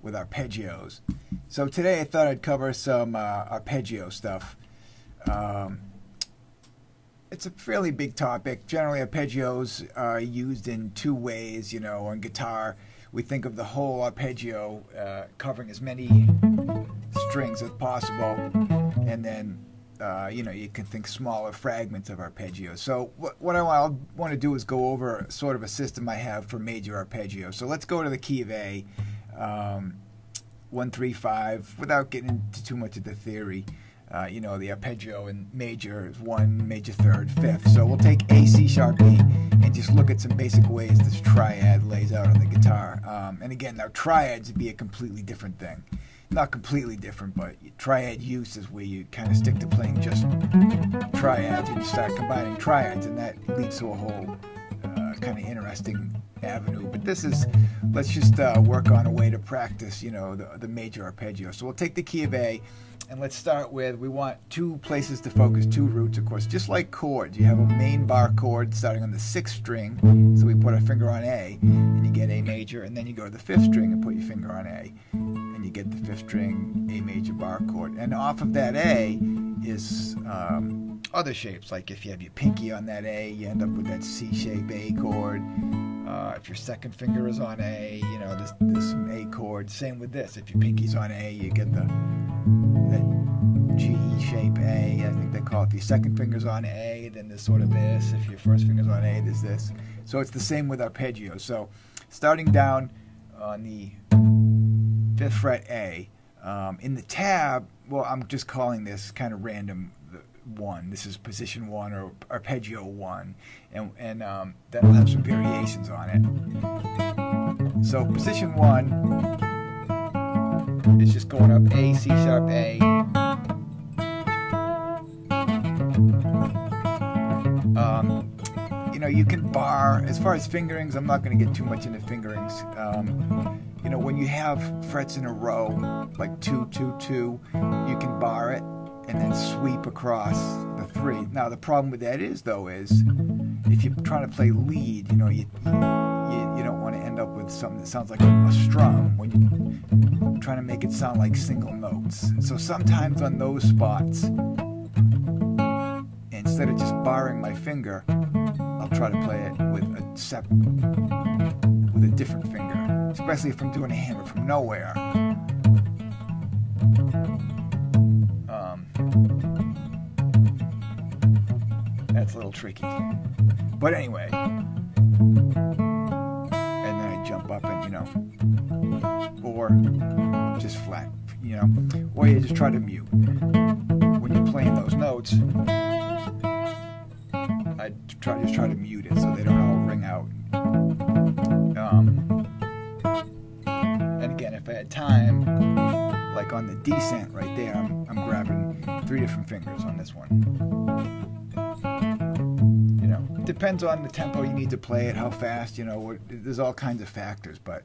with arpeggios. So today I thought I'd cover some arpeggio stuff. It's a fairly big topic. Generally, arpeggios are used in two ways. You know, on guitar, we think of the whole arpeggio covering as many strings as possible, and then you know, you can think smaller fragments of arpeggio. So what I want to do is go over sort of a system I have for major arpeggio. So let's go to the key of A, 1, 3, 5, without getting into too much of the theory. You know, the arpeggio in major is 1, major third, 5th. So we'll take A, C sharp, E, and just look at some basic ways this triad lays out on the guitar. And again, now triads would be a completely different thing. Not completely different, but triad use is where you kind of stick to playing just triads and you start combining triads, and that leads to a whole kind of interesting avenue. But this is, let's just work on a way to practice, you know, the major arpeggio. So we'll take the key of A, and let's start with, we want 2 places to focus, 2 roots, of course. Just like chords, you have a main bar chord starting on the 6th string, so we put our finger on A, and you get A major, and then you go to the 5th string and put your finger on A, and you get the 5th string A major bar chord. And off of that A is other shapes, like if you have your pinky on that A, you end up with that C-shape A chord. If your second finger is on A, you know, this A chord. Same with this. If your pinky's on A, you get that G-shape A, I think they call it. If your second finger's on A, then there's sort of this. If your first finger's on A, there's this. So it's the same with arpeggio. So starting down on the 5th fret A, in the tab, well, I'm just calling this kind of random 1. This is position 1 or arpeggio 1, and that'll have some variations on it. So position 1 is just going up A, C sharp, A. You know, you can bar, as far as fingerings, I'm not going to get too much into fingerings. You know, when you have frets in a row, like 2, 2, 2, you can bar it and then sweep across the 3. Now, the problem with that is, though, is if you're trying to play lead, you know, you don't want to end up with something that sounds like a strum when you're trying to make it sound like single notes. So sometimes on those spots, instead of just barring my finger, I'll try to play it with a different finger, especially if I'm doing a hammer from nowhere. That's a little tricky. But anyway, and then I jump up and, you know, or just flat, you know, or you just try to mute. When you're playing those notes, I just try to mute it so they don't all ring out. And again, if I had time, like on the descent right there, I'm grabbing 3 different fingers on this one. You know, it depends on the tempo you need to play it, how fast, you know, there's all kinds of factors. But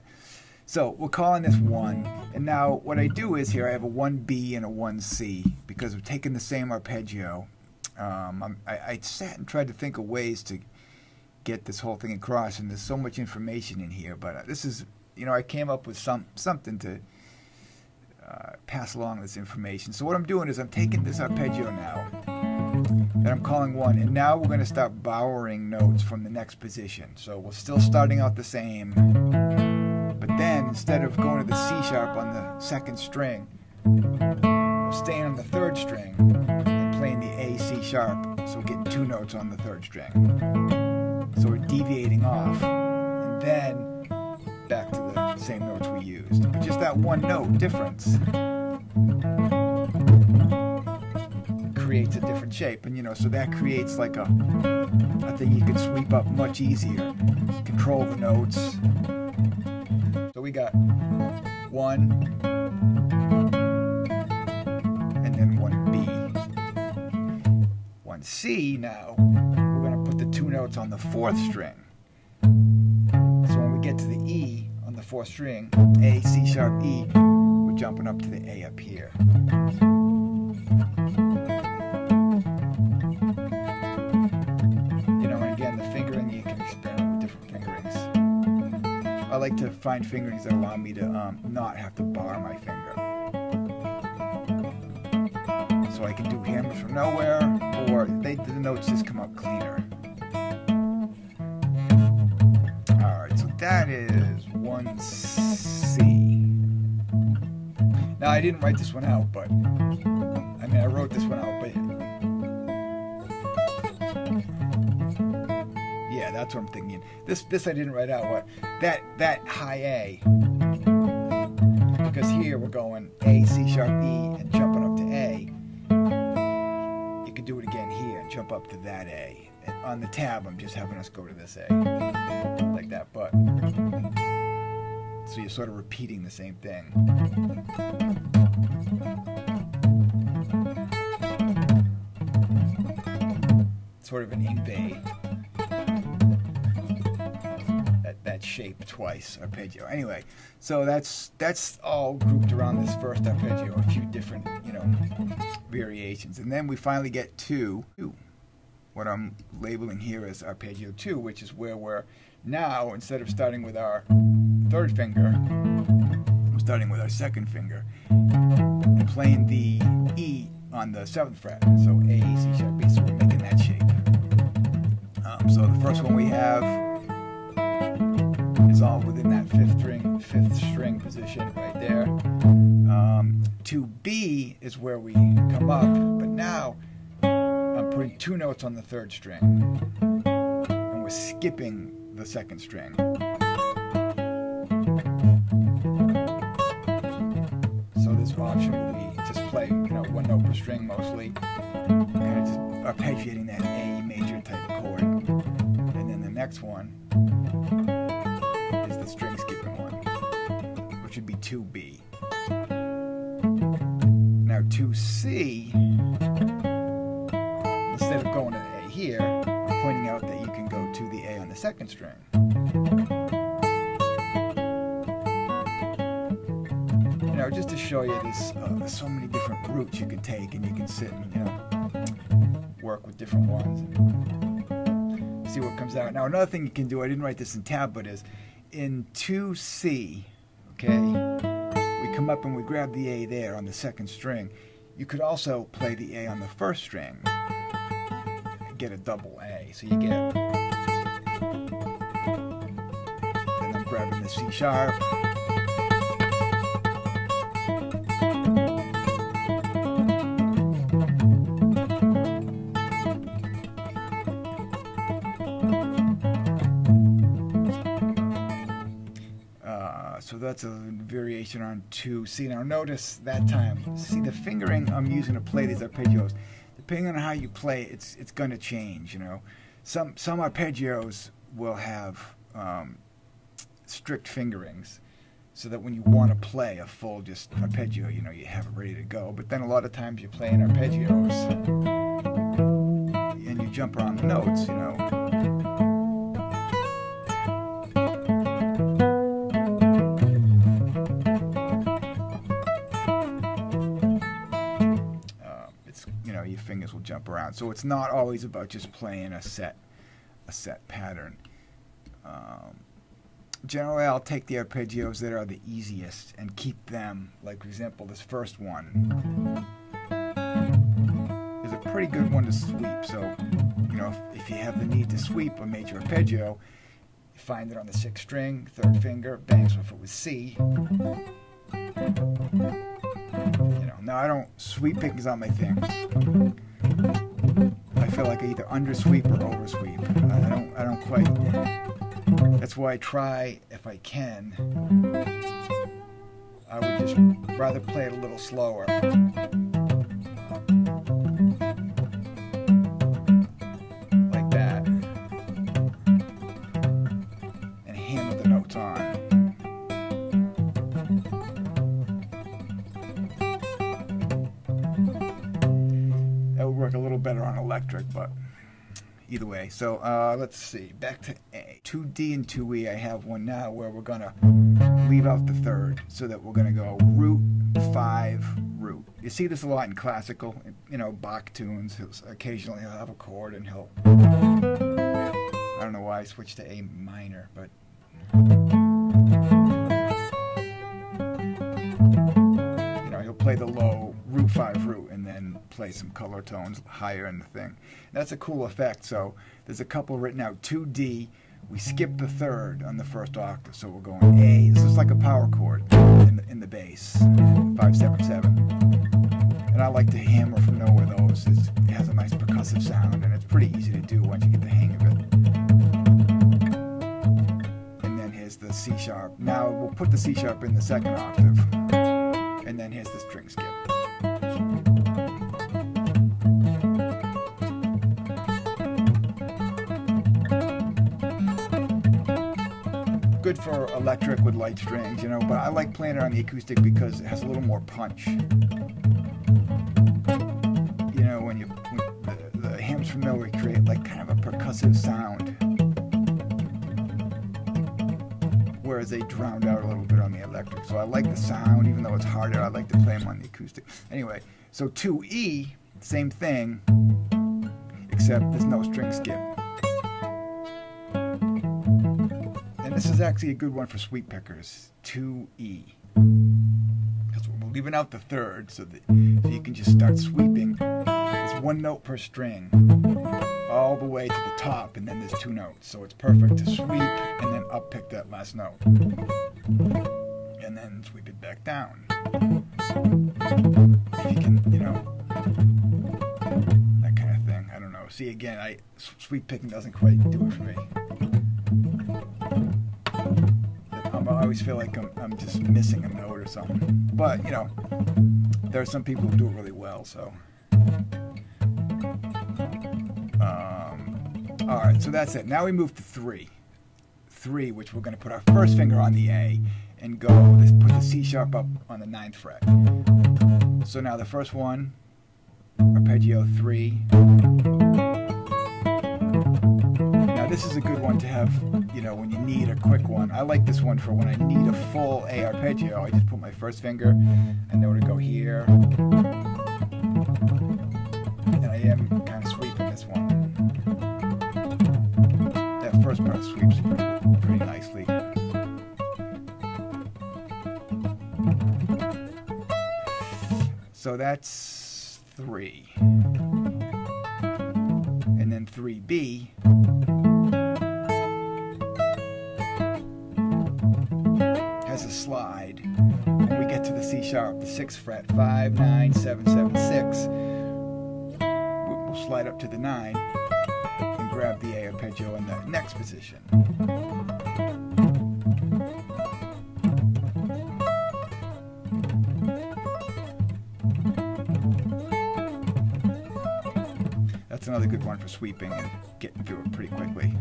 so we're calling this 1, and now what I do is here I have a 1B and a 1C because we've taken the same arpeggio. I sat and tried to think of ways to get this whole thing across, and there's so much information in here, but this is, you know, I came up with something to pass along this information. So what I'm doing is I'm taking this arpeggio now, and I'm calling 1, and now we're going to start borrowing notes from the next position. So we're still starting out the same, but then instead of going to the C sharp on the 2nd string, we're staying on the 3rd string and playing the A, C sharp, so we're getting 2 notes on the 3rd string. So we're deviating off, and then back to the same notes we used. But just that 1 note difference creates a different shape, and you know, so that creates like a thing you can sweep up much easier, control the notes. So we got 1, and then 1B. 1C now, we're going to put the 2 notes on the 4th string. So when we get to the E on the 4th string, A, C sharp, E, we're jumping up to the A up here. You know, and again, the fingering, you can experiment with different fingerings. I like to find fingerings that allow me to not have to bar my finger. So I can do hammers from nowhere, or the notes just come out cleaner. Alright, so that is 1C. Now I didn't write this one out, but I mean I wrote this one out, but yeah, that's what I'm thinking. This I didn't write out. What that high A, because here we're going A, C sharp, E, and jumping up to A. You could do it again here and jump up to that A. And on the tab, I'm just having us go to this A, like that. But so you're sort of repeating the same thing. Sort of an invade. That shape twice, arpeggio. Anyway, so that's all grouped around this first arpeggio, a few different, variations. And then we finally get to what I'm labeling here as arpeggio 2, which is where we're now, instead of starting with our third finger, we're starting with our second finger and playing the E on the 7th fret. So A, C sharp, B, so we're making that shape. So the first one we have is all within that fifth string position right there. To B is where we come up, but now I'm putting 2 notes on the 3rd string, and we're skipping the 2nd string. So this option will be just play, 1 note per string mostly, kind of just arpeggiating that A major type chord, and then the next one is the string skipping one, which would be 2B. Now 2C, instead of going to the A here, I'm pointing out that you can go to the A on the 2nd string. Just to show you this, there's so many different routes you can take, and you can sit and work with different ones and see what comes out. Now another thing you can do, I didn't write this in tab, but is in 2C, okay, we come up and we grab the A there on the 2nd string. You could also play the A on the 1st string and get a double A. So you get, then I'm grabbing the C sharp, so that's a variation on 2C. Now notice that time, see the fingering I'm using to play these arpeggios, depending on how you play, it's going to change. Some arpeggios will have strict fingerings, so that when you want to play a full just arpeggio, you have it ready to go. But then a lot of times you play in arpeggios and you jump around the notes, your fingers will jump around. So it's not always about just playing a set pattern. Generally, I'll take the arpeggios that are the easiest and keep them. Like, for example, this first one is a pretty good one to sweep. So, if you have the need to sweep a major arpeggio, you find it on the 6th string, 3rd finger, bang. So if it was C, now I don't sweep picks on my thing. I feel like I either undersweep or oversweep. I don't quite. That's why I try, if I can, I would just rather play it a little slower. Like that. And hammer the notes on. Work a little better on electric, but either way. So let's see, back to A. 2D and 2E, I have one now where we're gonna leave out the 3rd, so that we're gonna go root, 5, root. You see this a lot in classical, Bach tunes. Occasionally he'll have a chord and he'll, I don't know why I switched to A minor, but play the low root 5 root and then play some color tones higher in the thing. That's a cool effect. So there's a couple written out. 2D, we skip the third on the first octave, so we're going A. This is like a power chord in the bass, 5-7-7. And I like to hammer from nowhere those. It has a nice percussive sound, and it's pretty easy to do once you get the hang of it. And then here's the C sharp. Now we'll put the C sharp in the second octave, and then here's the string skip. Good for electric with light strings, you know, but I like playing it on the acoustic because it has a little more punch. You know, when the hams from nowhere create like kind of a percussive sound, whereas they drowned out a little bit on the electric. So I like the sound, even though it's harder. I like to play them on the acoustic. Anyway, so 2E, same thing, except there's no string skip. This is actually a good one for sweep pickers, 2E. Because we're leaving out the third so that you can just start sweeping. There's one note per string all the way to the top, and then there's 2 notes. So it's perfect to sweep and then up pick that last note. And then sweep it back down. If you can, you know, that kind of thing. I don't know. See, again, sweep picking doesn't quite do it for me. I always feel like I'm just missing a note or something. But, you know, there are some people who do it really well, so. Alright, so that's it. Now we move to 3. 3, which we're going to put our first finger on the A and go, put the C sharp up on the 9th fret. So now the first one, arpeggio 3. Now this is a good one to have, you know, when you need a quick one. I like this one for when I need a full A arpeggio. I just put my first finger and know to go here. And I am kind of sweeping this one. That first part sweeps pretty nicely. So that's 3. And then 3B. Has a slide, and we get to the C sharp, the 6th fret, 5, 9, 7, 7, 6. We'll slide up to the 9 and grab the A arpeggio in the next position. That's another good one for sweeping and getting through it pretty quickly.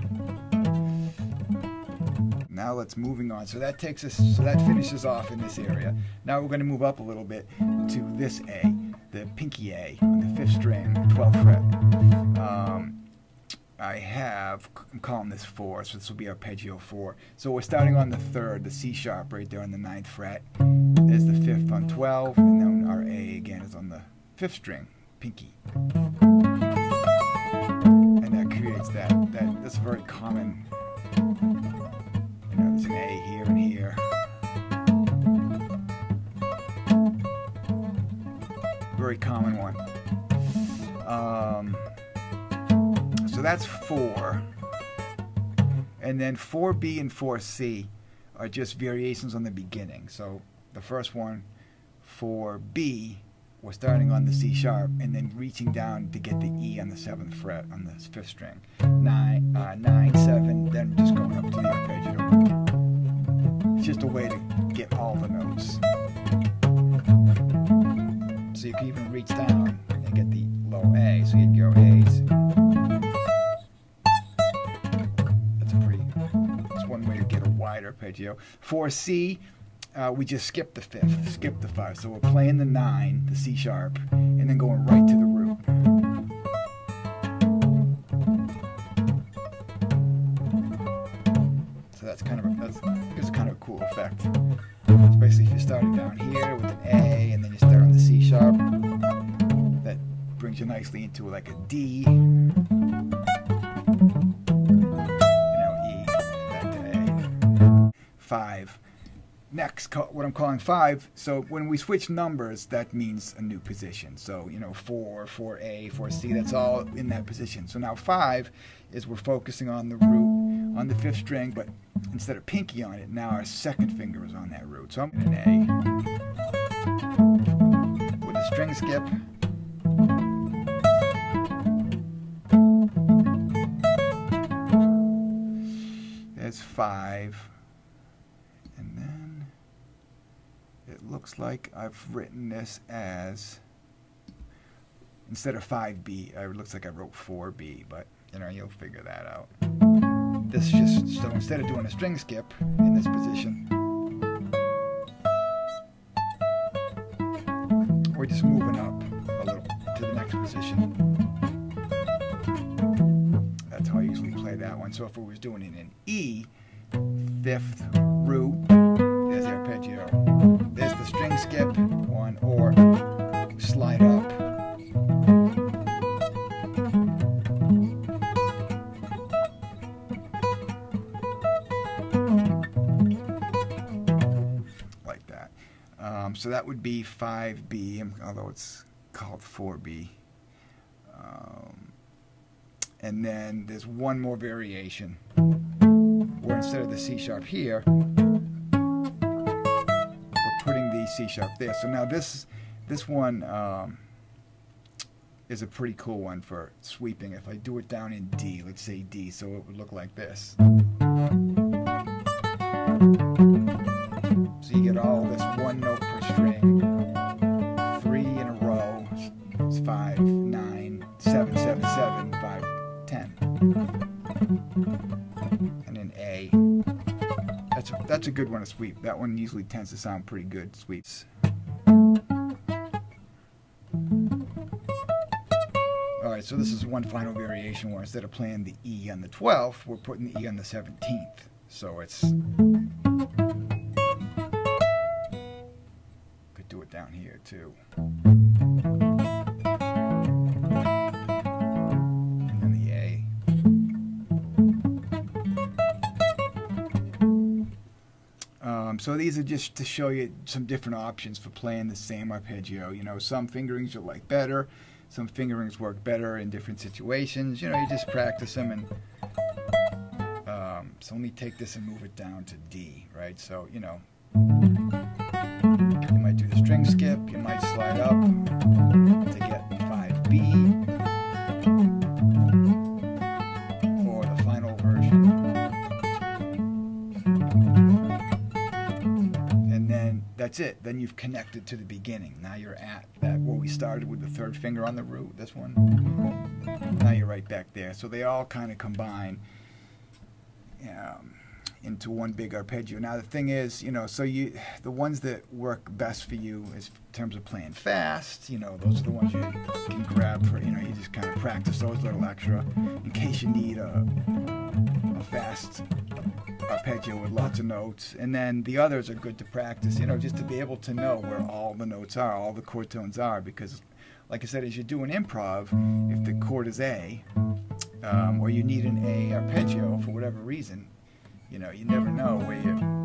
Now let's moving on. So that takes us, so that finishes off in this area. Now we're going to move up a little bit to this A, the pinky A on the 5th string, 12th fret. I'm calling this 4, so this will be arpeggio 4. So we're starting on the 3rd, the C sharp right there on the 9th fret. There's the 5th on 12, and then our A again is on the 5th string, pinky. And that creates that's a very common, you know, there's an A here and here. Very common one. So that's 4. And then 4B and 4C are just variations on the beginning. So the first one, 4B, we're starting on the C sharp and then reaching down to get the E on the 7th fret on the 5th string. 9, 7, then just going up to the arpeggio. It's just a way to get all the notes. So you can even reach down and get the low A. So you'd go A's. That's one way to get a wide arpeggio. 4C, we just skip the 5th, skip the 5. So we're playing the 9, the C sharp, and then going right to the root. So that's kind of a cool effect. Especially if you're starting down here with an A, and then you start on the C sharp. That brings you nicely into like a D. what I'm calling 5. So when we switch numbers, that means a new position. So, you know, 4, 4A, 4C, that's all in that position. So now 5 is we're focusing on the root on the 5th string, but instead of pinky on it, now our 2nd finger is on that root. So I'm in an A with a string skip. There's 5. And then it looks like I've written this as, instead of 5B, it looks like I wrote 4B, but you know, you'll figure that out. This just, so instead of doing a string skip in this position, we're just moving up a little to the next position. That's how I usually play that one. So if we was doing it in E, 5th root, there's the arpeggio. There's the string skip one, or slide up. Like that. So that would be 5B, although it's called 4B. And then there's one more variation, where instead of the C sharp here, we're putting the C sharp there. So now this one is a pretty cool one for sweeping. If I do it down in D, let's say D, so it would look like this. So you get all this one note per string, 3 in a row. It's 5, 9, 7, 7, 7, 5, 10. And then A. That's a good one to sweep. That one usually tends to sound pretty good, sweeps. Alright, so this is one final variation where instead of playing the E on the 12th, we're putting the E on the 17th. So it's... could do it down here too. So these are just to show you some different options for playing the same arpeggio. You know, some fingerings you'll like better, some fingerings work better in different situations. You know, you just practice them. And so let me take this and move it down to D, right? So, you know, you might do the string skip, you might slide up to get 5B, or the final version. That's it. Then you've connected to the beginning. Now you're at that where we started with the 3rd finger on the root, this one. Now you're right back there. So they all kind of combine into one big arpeggio. Now the thing is, you know, so the ones that work best for you is in terms of playing fast, you know, those are the ones you can grab for, you know, you just kind of practice those a little extra in case you need a fast arpeggio with lots of notes. And then the others are good to practice, you know, just to be able to know where all the notes are, all the chord tones are, because like I said, as you do an improv, if the chord is A, or you need an A arpeggio for whatever reason, you know, you never know where you...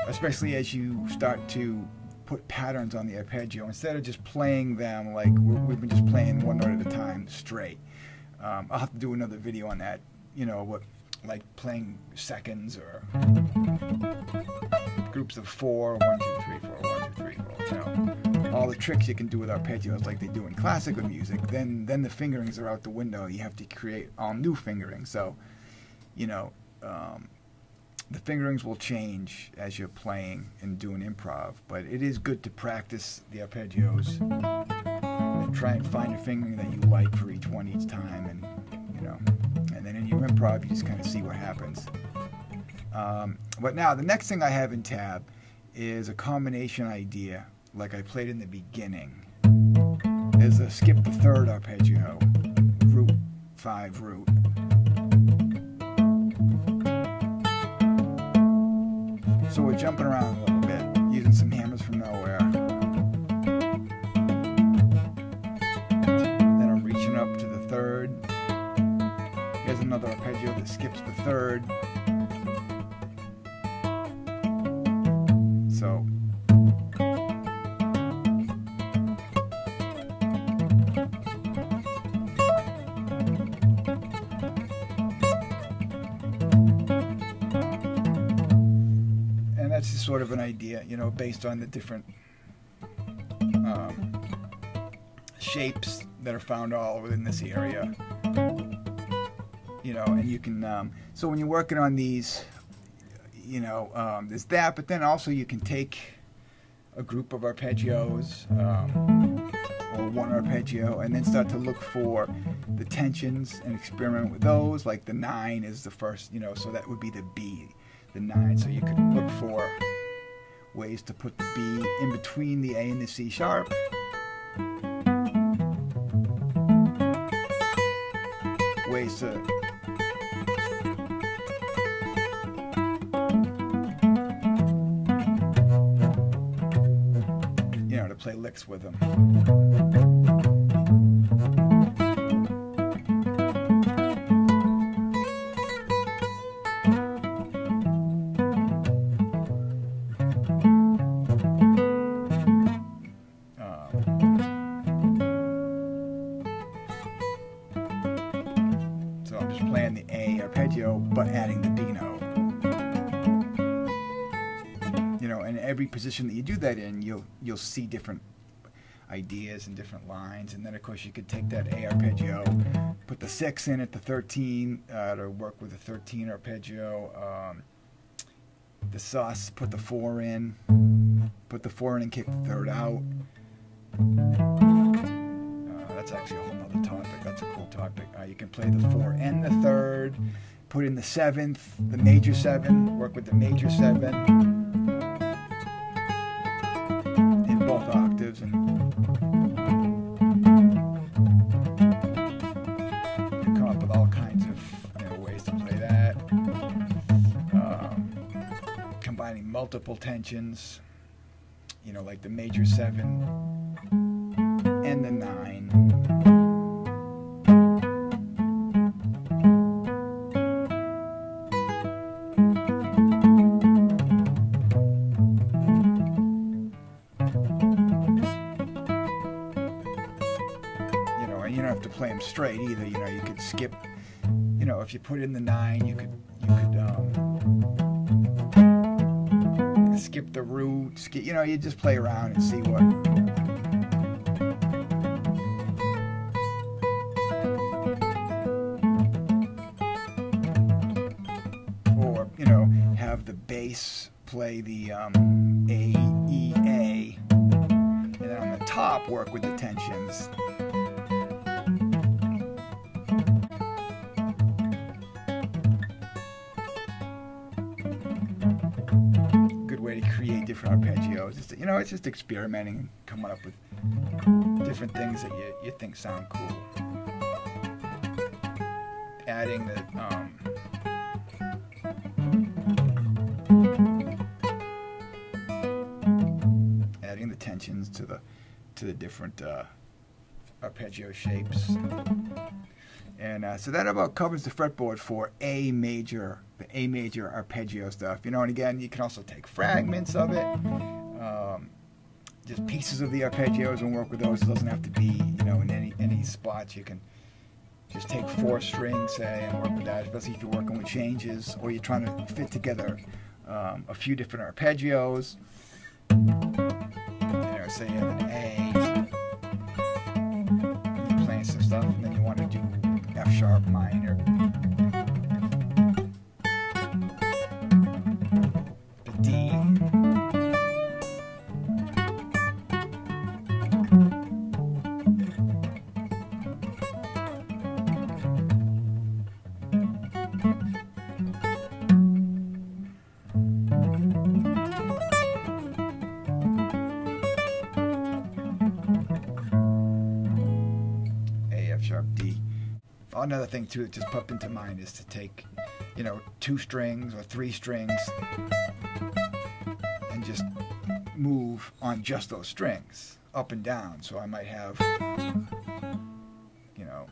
Especially as you start to put patterns on the arpeggio, instead of just playing them like we've been just playing one note at a time straight. I'll have to do another video on that, you know, what like playing seconds or groups of 4, 1, 2, 3, 4, 1, 2, 3, 4, you know, all the tricks you can do with arpeggios like they do in classical music. Then the fingerings are out the window. You have to create all new fingerings. So, you know, the fingerings will change as you're playing and doing improv, but it is good to practice the arpeggios and try and find a fingering that you like for each one each time, and you know, and then in your improv you just kind of see what happens. But now the next thing I have in tab is a combination idea, like I played in the beginning. There's a skip the third arpeggio, root 5 root. So we're jumping around a little bit, using some hammers from nowhere. Then I'm reaching up to the third. Here's another arpeggio that skips the third. So that's just sort of an idea, you know, based on the different shapes that are found all within this area. You know, and you can, so when you're working on these, you know, there's that, but then also you can take a group of arpeggios, or one arpeggio, and then start to look for the tensions and experiment with those. Like the 9 is the first, you know, so that would be the B. The 9, so you could look for ways to put the B in between the A and the C sharp. Ways to to play licks with them. So I'm just playing the A arpeggio, but adding the B note. You know, and every position that you do that in, you'll see different ideas and different lines. And then of course you could take that A arpeggio, put the 6 in at the 13 to work with the 13 arpeggio. The sus, put the 4 in, put the 4 in and kick the 3rd out. That's actually a whole other topic. That's a cool topic. You can play the 4 and the 3rd, put in the 7th, the major 7, work with the major 7 in both octaves, and come up with all kinds of ways to play that. Combining multiple tensions, you know, like the major 7 and the 9. You know, and you don't have to play them straight either. You know, you could skip. You know, if you put in the 9, you could skip the root. Skip. You know, you just play around and see what. You know, have the bass play the A, E, A, and then on the top work with the tensions. Good way to create different arpeggios. It's, you know, it's just experimenting and coming up with different things that you think sound cool. Adding the tensions to the different arpeggio shapes, and so that about covers the fretboard for the A major arpeggio stuff. You know, and again, you can also take fragments of it, just pieces of the arpeggios, and work with those. It doesn't have to be, you know, in any spots. You can just take 4 strings, say, and work with that, especially if you're working with changes or you're trying to fit together a few different arpeggios. Say you have an A, you're playing some stuff, and then you want to do F sharp minor, the D, Another thing too that just popped into mind is to take, you know, 2 strings or 3 strings and just move on just those strings up and down. So I might have, you know,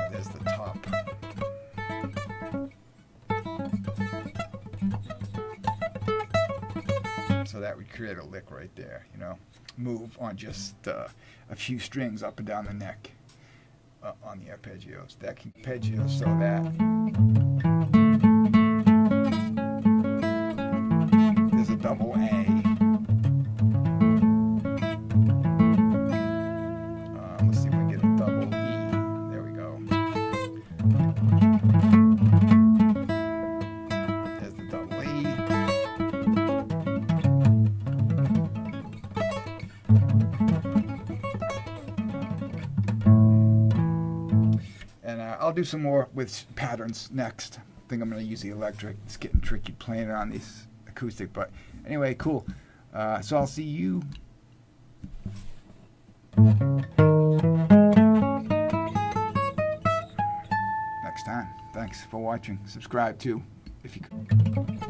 there's the top. So that would create a lick right there, you know. Move on just a few strings up and down the neck on the arpeggios. That can arpeggios so that there's a double A. Let's see if we can get a double E. There we go. There's the double E. I'll do some more with patterns next. I think I'm going to use the electric. It's getting tricky playing it on these acoustic, but anyway, cool. So I'll see you next time. Thanks for watching. Subscribe too, if you could.